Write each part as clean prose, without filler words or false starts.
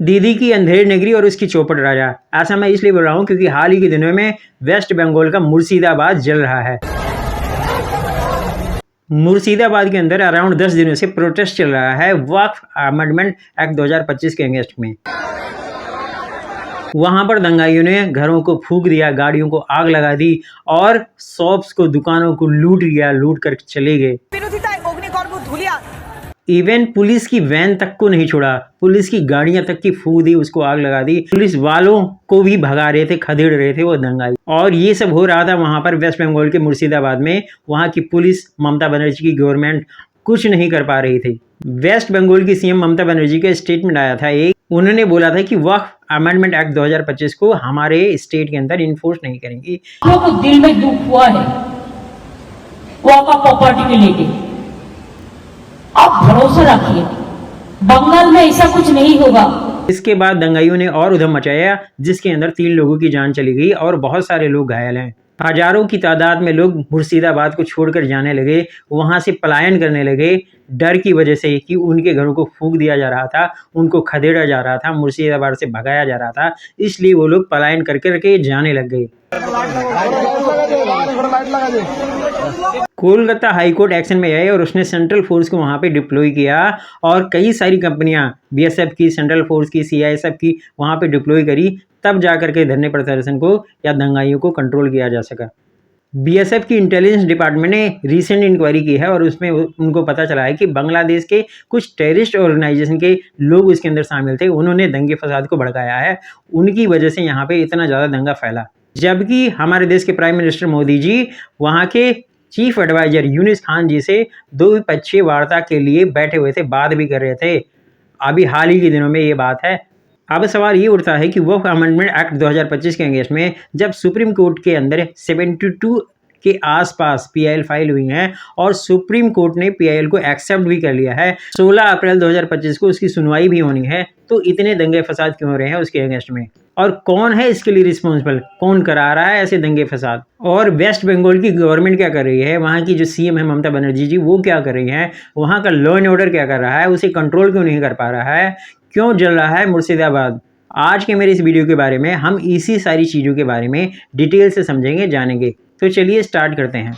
दीदी की अंधेर नगरी और उसकी चौपट राजा। ऐसा मैं इसलिए बोल रहा हूँ क्योंकि हाल ही के दिनों में वेस्ट बंगाल का मुर्शिदाबाद जल रहा है। मुर्शिदाबाद के अंदर अराउंड 10 दिनों से प्रोटेस्ट चल रहा है वक्फ अमेंडमेंट एक्ट 2025 के अगेंस्ट में। वहां पर दंगाइयों ने घरों को फूंक दिया, गाड़ियों को आग लगा दी और शॉप्स को, दुकानों को लूट लिया, लूट कर चले गए। इवन पुलिस की वैन तक को नहीं छोड़ा, पुलिस की गाड़ियां तक की फूंक दी, उसको आग लगा दी। पुलिस वालों को भी भगा रहे थे, खदेड़ रहे थे वो दंगाई। और ये सब हो रहा था वहां पर वेस्ट बंगाल के मुर्शिदाबाद में। वहां की पुलिस, ममता बनर्जी की गवर्नमेंट कुछ नहीं कर पा रही थी। वेस्ट बंगाल की सीएम ममता बनर्जी का स्टेटमेंट आया था एक, उन्होंने बोला था कि वक्फ अमेंडमेंट एक्ट 2025 को हमारे स्टेट के अंदर इन्फोर्स नहीं करेंगी। लोगों को दिल में दुख हुआ है वक्फ प्रॉपर्टी को लेके, आप भरोसा रखिए बंगाल में ऐसा कुछ नहीं होगा। इसके बाद दंगाइयों ने और उधम मचाया जिसके अंदर 3 लोगों की जान चली गई और बहुत सारे लोग घायल हैं। हजारों की तादाद में लोग मुर्शिदाबाद को छोड़कर जाने लगे, वहां से पलायन करने लगे डर की वजह से कि उनके घरों को फूंक दिया जा रहा था, उनको खदेड़ा जा रहा था, मुर्शिदाबाद से भगाया जा रहा था। इसलिए वो लोग पलायन करके जाने लग गए। कोलकाता हाईकोर्ट एक्शन में आई और उसने सेंट्रल फोर्स को वहां पे डिप्लॉय किया और कई सारी कंपनियां, बीएसएफ की, सेंट्रल फोर्स की, सीआईएसएफ की वहां पे डिप्लॉय करी, तब जाकर के धरने प्रदर्शन को या दंगाइयों को कंट्रोल किया जा सका। बीएसएफ की इंटेलिजेंस डिपार्टमेंट ने रिसेंट इंक्वायरी की है और उसमें उनको पता चला है कि बांग्लादेश के कुछ टेररिस्ट ऑर्गेनाइजेशन के लोग उसके अंदर शामिल थे। उन्होंने दंगे फसाद को भड़काया है, उनकी वजह से यहाँ पे इतना ज़्यादा दंगा फैला। जबकि हमारे देश के प्राइम मिनिस्टर मोदी जी वहाँ के चीफ एडवाइजर यूनिस खान जी से द्विपक्षीय वार्ता के लिए बैठे हुए थे, बात भी कर रहे थे। अभी हाल ही के दिनों में ये बात है। अब सवाल ये उठता है कि वक्फ अमेंडमेंट एक्ट 2025 के अगेंस्ट में जब सुप्रीम कोर्ट के अंदर 72 के आसपास पीआईएल फाइल हुई हैं और सुप्रीम कोर्ट ने पीआईएल को एक्सेप्ट भी कर लिया है, 16 अप्रैल 2025 को उसकी सुनवाई भी होनी है, तो इतने दंगे फसाद क्यों हो रहे हैं उसके अगेंस्ट में? और कौन है इसके लिए रिस्पॉन्सिबल? कौन करा रहा है ऐसे दंगे फसाद? और वेस्ट बंगाल की गवर्नमेंट क्या कर रही है? वहाँ की जो सीएम है ममता बनर्जी जी, वो क्या कर रही हैं? वहाँ का लॉ एंड ऑर्डर क्या कर रहा है? उसे कंट्रोल क्यों नहीं कर पा रहा है? क्यों जल रहा है मुर्शिदाबाद? आज के मेरे इस वीडियो के बारे में हम इसी सारी चीज़ों के बारे में डिटेल से समझेंगे, जानेंगे। तो चलिए स्टार्ट करते हैं।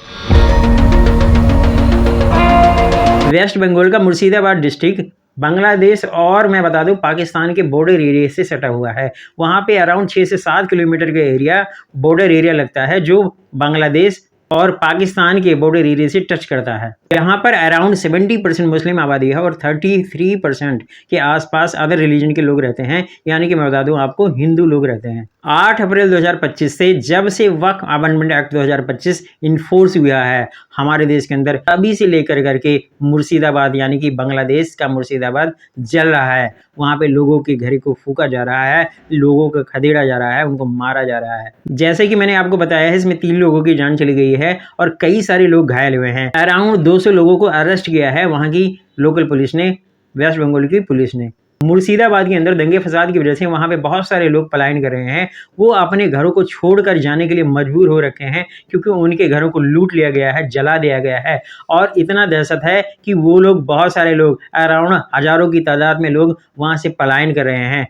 वेस्ट बंगाल का मुर्शिदाबाद डिस्ट्रिक्ट बांग्लादेश और मैं बता दूं पाकिस्तान के बॉर्डर एरिया से सटा हुआ है। वहाँ पे अराउंड 6 से 7 किलोमीटर का एरिया बॉर्डर एरिया लगता है जो बांग्लादेश और पाकिस्तान के बॉर्डर एरिया से टच करता है। यहाँ पर अराउंड 70% मुस्लिम आबादी है और 33% के आसपास अदर रिलीजन के लोग रहते हैं, यानी कि मैं बता दूं आपको हिंदू लोग रहते हैं। 8 अप्रैल 2025 से जब से वक्फ अमेंडमेंट एक्ट 2025 इन्फोर्स हुआ है हमारे देश के अंदर, तभी से लेकर करके मुर्शिदाबाद यानी कि बांग्लादेश का मुर्शिदाबाद जल रहा है। वहाँ पे लोगों के घर को फूका जा रहा है, लोगों को खदेड़ा जा रहा है, उनको मारा जा रहा है। जैसे कि मैंने आपको बताया है, इसमें 3 लोगों की जान चली गई है और कई सारे लोग घायल हुए हैं। अराउंड 200 लोगों को अरेस्ट किया है वहाँ की लोकल पुलिस ने, वेस्ट बंगाल की पुलिस ने। मुर्शिदाबाद के अंदर दंगे फसाद की वजह से वहाँ पे बहुत सारे लोग पलायन कर रहे हैं। वो अपने घरों को छोड़कर जाने के लिए मजबूर हो रखे हैं क्योंकि उनके घरों को लूट लिया गया है, जला दिया गया है। और इतना दहशत है कि वो लोग, बहुत सारे लोग, अराउंड हजारों की तादाद में लोग वहाँ से पलायन कर रहे हैं।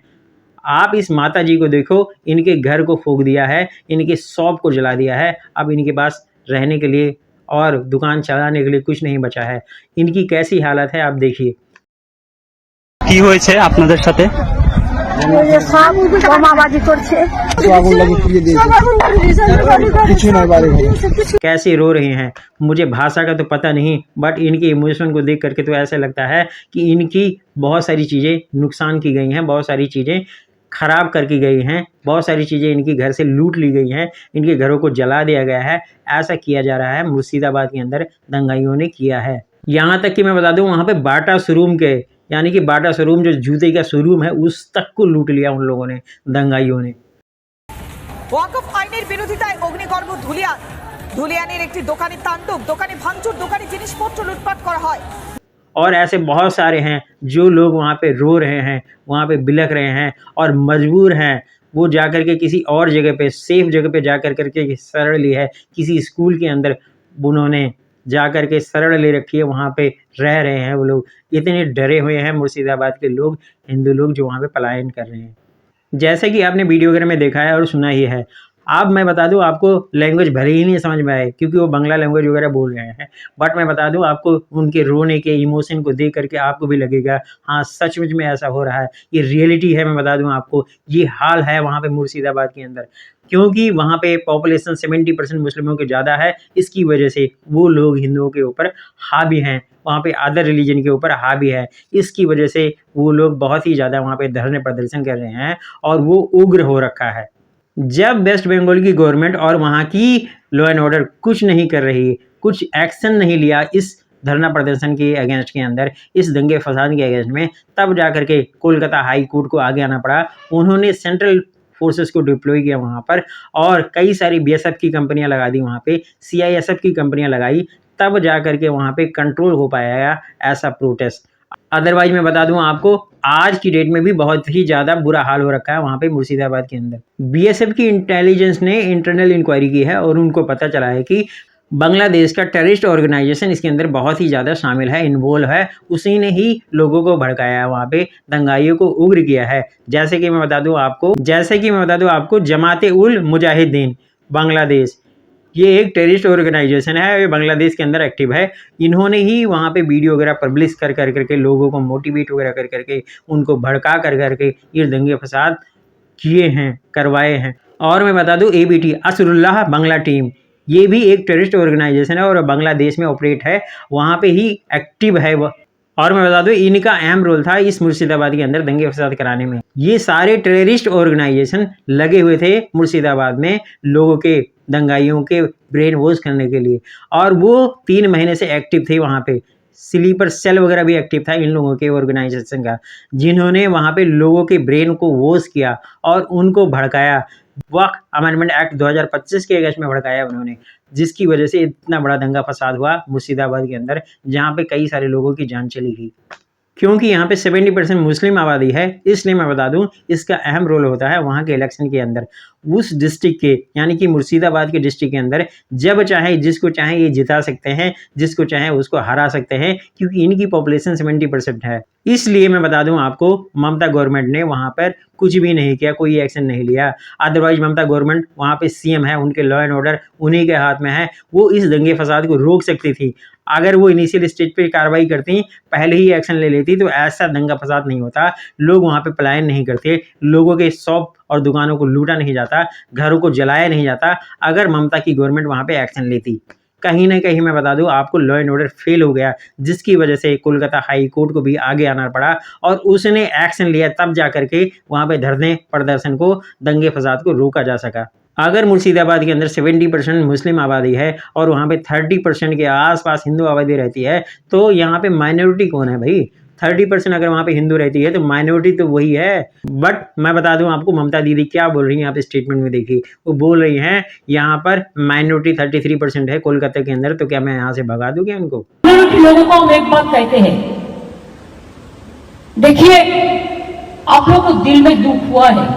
आप इस माता जी को देखो, इनके घर को फूंक दिया है, इनके शॉप को जला दिया है। अब इनके पास रहने के लिए और दुकान चलाने के लिए कुछ नहीं बचा है। इनकी कैसी हालत है आप देखिए। কি হয়েছে আপনাদের সাথে? कैसे रो रहे हैं, मुझे भाषा का तो पता नहीं, बट इनके इमोशन को देख करके तो ऐसा लगता है कि इनकी बहुत सारी चीज़ें नुकसान की गई हैं, बहुत सारी चीज़ें खराब करके गई हैं, बहुत सारी चीज़ें इनके घर से लूट ली गई हैं, इनके घरों को जला दिया गया है। ऐसा किया जा रहा है मुर्शिदाबाद के अंदर दंगाइयों ने किया है। यहाँ तक कि मैं बता दूं वहाँ पे बाटा शोरूम के, यानी कि बाटा शोरूम जो जूते का शोरूम है, उस तक को लूट लिया उन लोगों ने, दंगाइयों ने। ওয়াকফ আইনের বিরোধিতায় অগ্নিকর্ম ধুলিয়ানের একটি দোকানে তাণ্ডব, দোকানে ভাঙচুর, দোকানে জিনিসপত্র লুটপাট করা হয়। और ऐसे बहुत सारे हैं जो लोग वहाँ पे रो रहे हैं, वहाँ पे बिलख रहे हैं और मजबूर हैं वो जाकर के किसी और जगह पे, सेफ जगह पे जाकर करके शरण ली है। किसी स्कूल के अंदर उन्होंने जा कर के शरण ले रखी है, वहाँ पे रह रहे हैं वो लोग। इतने डरे हुए हैं मुर्शिदाबाद के लोग, हिंदू लोग, जो वहाँ पे पलायन कर रहे हैं। जैसे कि आपने वीडियो वगैरह में देखा है और सुना ही है। अब मैं बता दूं आपको, लैंग्वेज भले ही नहीं समझ में आए क्योंकि वो बांग्ला लैंग्वेज वगैरह बोल रहे हैं, बट मैं बता दूं आपको, उनके रोने के इमोशन को देख करके आपको भी लगेगा हाँ सचमुच में ऐसा हो रहा है। ये रियलिटी है, मैं बता दूं आपको, ये हाल है वहाँ पे मुर्शिदाबाद के अंदर। क्योंकि वहाँ पे पॉपुलेशन 70% मुस्लिमों के ज़्यादा है, इसकी वजह से वो लोग हिंदुओं के ऊपर हावी हैं, वहाँ पे अदर रिलीजन के ऊपर हावी है। इसकी वजह से वो लोग बहुत ही ज़्यादा वहाँ पे धरने प्रदर्शन कर रहे हैं और वो उग्र हो रखा है। जब वेस्ट बंगाल की गवर्नमेंट और वहाँ की लॉ एंड ऑर्डर कुछ नहीं कर रही, कुछ एक्शन नहीं लिया इस धरना प्रदर्शन के अगेंस्ट के अंदर, इस दंगे फसाद के अगेंस्ट में, तब जाकर के कोलकाता हाई कोर्ट को आगे आना पड़ा। उन्होंने सेंट्रल फोर्सेस को डिप्लॉय किया वहाँ पर और कई सारी बीएसएफ की कंपनियां लगा दी वहाँ पे, सीआईएसएफ की कंपनियां लगाई, तब जा करके वहाँ पे कंट्रोल हो पाया ऐसा प्रोटेस्ट। अदरवाइज मैं बता दूं आपको, आज की डेट में भी बहुत ही ज़्यादा बुरा हाल हो रखा है वहाँ पे मुर्शिदाबाद के अंदर। बीएसएफ की इंटेलिजेंस ने इंटरनल इंक्वायरी की है और उनको पता चला है कि बांग्लादेश का टेररिस्ट ऑर्गेनाइजेशन इसके अंदर बहुत ही ज़्यादा शामिल है, इन्वॉल्व है। उसी ने ही लोगों को भड़काया है, वहाँ पे दंगाइयों को उग्र किया है। जैसे कि मैं बता दूं आपको जमाते उल मुजाहिदीन बांग्लादेश, ये एक टेररिस्ट ऑर्गेनाइजेशन है, ये बांग्लादेश के अंदर एक्टिव है। इन्होंने ही वहाँ पे वीडियो वगैरह पब्लिश कर करके लोगों को मोटिवेट वगैरह कर करके, उनको भड़का कर करके ये दंगे फसाद किए हैं, करवाए हैं। और मैं बता दूं, एबीटी असरुल्लाह बांग्ला टीम, ये भी एक टेररिस्ट ऑर्गेनाइजेशन है और बांग्लादेश में ऑपरेट है, वहाँ पे ही एक्टिव है वो। और मैं बता दूं, इनका अहम रोल था इस मुर्शिदाबाद के अंदर दंगे फसाद कराने में। ये सारे टेररिस्ट ऑर्गेनाइजेशन लगे हुए थे मुर्शिदाबाद में लोगों के, दंगाइयों के ब्रेन वॉश करने के लिए, और वो 3 महीने से एक्टिव थे वहाँ पे। स्लीपर सेल वगैरह भी एक्टिव था इन लोगों के ऑर्गेनाइजेशन का, जिन्होंने वहाँ पे लोगों के ब्रेन को वॉश किया और उनको भड़काया। वक्फ अमेंडमेंट एक्ट 2025 के अगेंस्ट में भड़काया उन्होंने, जिसकी वजह से इतना बड़ा दंगा फसाद हुआ मुर्शिदाबाद के अंदर, जहाँ पे कई सारे लोगों की जान चली गई। क्योंकि यहाँ पे 70% मुस्लिम आबादी है, इसलिए मैं बता दूं इसका अहम रोल होता है वहाँ के इलेक्शन के अंदर। उस डिस्ट्रिक्ट के, यानी कि मुर्शिदाबाद के डिस्ट्रिक्ट के अंदर जब चाहे जिसको चाहे ये जिता सकते हैं, जिसको चाहे उसको हरा सकते हैं, क्योंकि इनकी पॉपुलेशन 70% है। इसलिए मैं बता दूं आपको, ममता गवर्नमेंट ने वहाँ पर कुछ भी नहीं किया, कोई एक्शन नहीं लिया। अदरवाइज ममता गवर्नमेंट वहाँ पे सीएम है, उनके लॉ एंड ऑर्डर उन्हीं के हाथ में है, वो इस दंगे फसाद को रोक सकती थी। अगर वो इनिशियल स्टेज पे कार्रवाई करती, पहले ही एक्शन ले लेती, तो ऐसा दंगा फसाद नहीं होता, लोग वहाँ पे पलायन नहीं करते, लोगों के शॉप और दुकानों को लूटा नहीं जाता, घरों को जलाया नहीं जाता, अगर ममता की गवर्नमेंट वहाँ पे एक्शन लेती। कहीं ना कहीं मैं बता दूं आपको, लॉ एंड ऑर्डर फेल हो गया, जिसकी वजह से कोलकाता हाई कोर्ट को भी आगे आना पड़ा और उसने एक्शन लिया, तब जा करके वहाँ पे धरने प्रदर्शन को, दंगे फसाद को रोका जा सका। अगर मुर्शिदाबाद के अंदर 70% मुस्लिम आबादी है और वहाँ पे 30% के आसपास हिंदू आबादी रहती है, तो यहाँ पे माइनॉरिटी कौन है भाई? 30% अगर वहाँ पे हिंदू रहती है तो माइनॉरिटी तो वही है। बट मैं बता दूं आपको, ममता दीदी क्या बोल रही हैं यहाँ पे स्टेटमेंट में, देखिए वो बोल रही हैं यहाँ पर माइनॉरिटी 33% है कोलकाता के अंदर, तो क्या मैं यहाँ से भगा दूं क्या उनको? लोगों को हम एक बात कहते हैं, देखिए आप लोग को दिल में दुख हुआ है,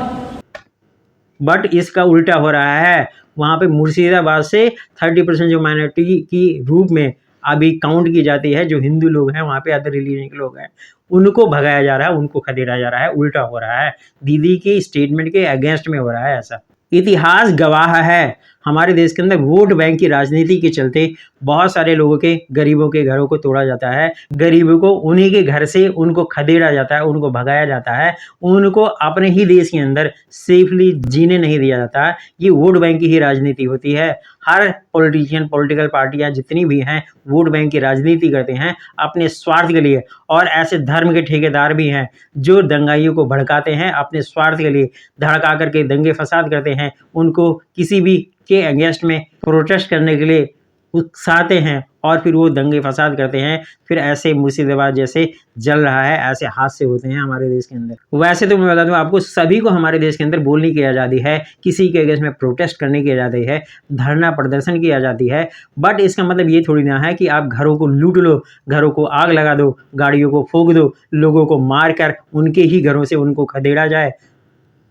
बट इसका उल्टा हो रहा है। वहाँ पे मुर्शिदाबाद से 30% जो माइनॉरिटी की रूप में अभी काउंट की जाती है, जो हिंदू लोग हैं वहाँ पे, अदर रिलीजन के लोग हैं, उनको भगाया जा रहा है, उनको खदेड़ा जा रहा है, उल्टा हो रहा है। दीदी की स्टेटमेंट के अगेंस्ट में हो रहा है ऐसा। इतिहास गवाह है, हमारे देश के अंदर वोट बैंक की राजनीति के चलते बहुत सारे लोगों के, गरीबों के घरों को तोड़ा जाता है, गरीबों को उन्हीं के घर से उनको खदेड़ा जाता है, उनको भगाया जाता है, उनको अपने ही देश के अंदर सेफली जीने नहीं दिया जाता। ये वोट बैंक की ही राजनीति होती है। हर पॉलिटिशियन, पॉलिटिकल पार्टियां जितनी भी हैं, वोट बैंक की राजनीति करते हैं अपने स्वार्थ के लिए, और ऐसे धर्म के ठेकेदार भी हैं जो दंगाइयों को भड़काते हैं अपने स्वार्थ के लिए, धड़का करके दंगे फसाद करते हैं, उनको किसी भी के अगेंस्ट में प्रोटेस्ट करने के लिए उकसाते हैं और फिर वो दंगे फसाद करते हैं। फिर ऐसे मुर्शिदाबाद जैसे जल रहा है, ऐसे हादसे होते हैं हमारे देश के अंदर। वैसे तो मैं बता दूं आपको, सभी को हमारे देश के अंदर बोलने की आज़ादी है, किसी के अगेंस्ट में प्रोटेस्ट करने की आज़ादी है, धरना प्रदर्शन की आज़ादी है, बट इसका मतलब ये थोड़ी ना है कि आप घरों को लूट लो, घरों को आग लगा दो, गाड़ियों को फूंक दो, लोगों को मार कर उनके ही घरों से उनको खदेड़ा जाए।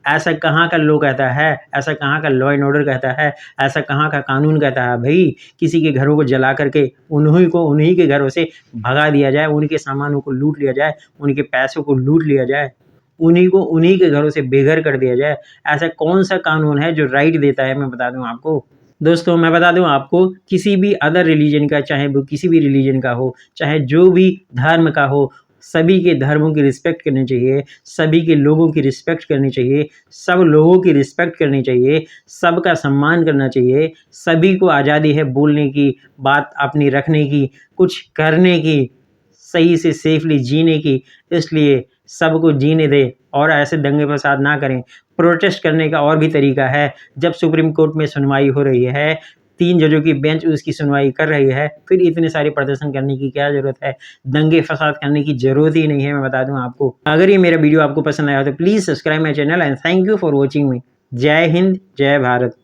ऐसा कहाँ का लॉ कहता है, ऐसा कहाँ का लॉ एंड ऑर्डर कहता है, ऐसा कहाँ का कानून कहता है भाई किसी के घरों को जला करके उन्हीं के घरों से भगा दिया जाए, उनके सामानों को लूट लिया जाए, उनके पैसों को लूट लिया जाए, उन्हीं के घरों से बेघर कर दिया जाए। ऐसा कौन सा कानून है जो राइट देता है? मैं बता दूं आपको दोस्तों, मैं बता दूं आपको, किसी भी अदर रिलीजन का, चाहे वो किसी भी रिलीजन का हो, चाहे जो भी धर्म का हो, सभी के धर्मों की रिस्पेक्ट करनी चाहिए, सभी के लोगों की रिस्पेक्ट करनी चाहिए, सब लोगों की रिस्पेक्ट करनी चाहिए, सबका सम्मान करना चाहिए, सभी को आज़ादी है बोलने की, बात अपनी रखने की, कुछ करने की, सही से सेफली जीने की। इसलिए सबको जीने दें और ऐसे दंगे फसाद ना करें। प्रोटेस्ट करने का और भी तरीका है। जब सुप्रीम कोर्ट में सुनवाई हो रही है, 3 जजों की बेंच उसकी सुनवाई कर रही है, फिर इतने सारे प्रदर्शन करने की क्या ज़रूरत है? दंगे फसाद करने की ज़रूरत ही नहीं है, मैं बता दूं आपको। अगर ये मेरा वीडियो आपको पसंद आया हो तो please subscribe my channel and thank you for watching मी। जय हिंद, जय भारत।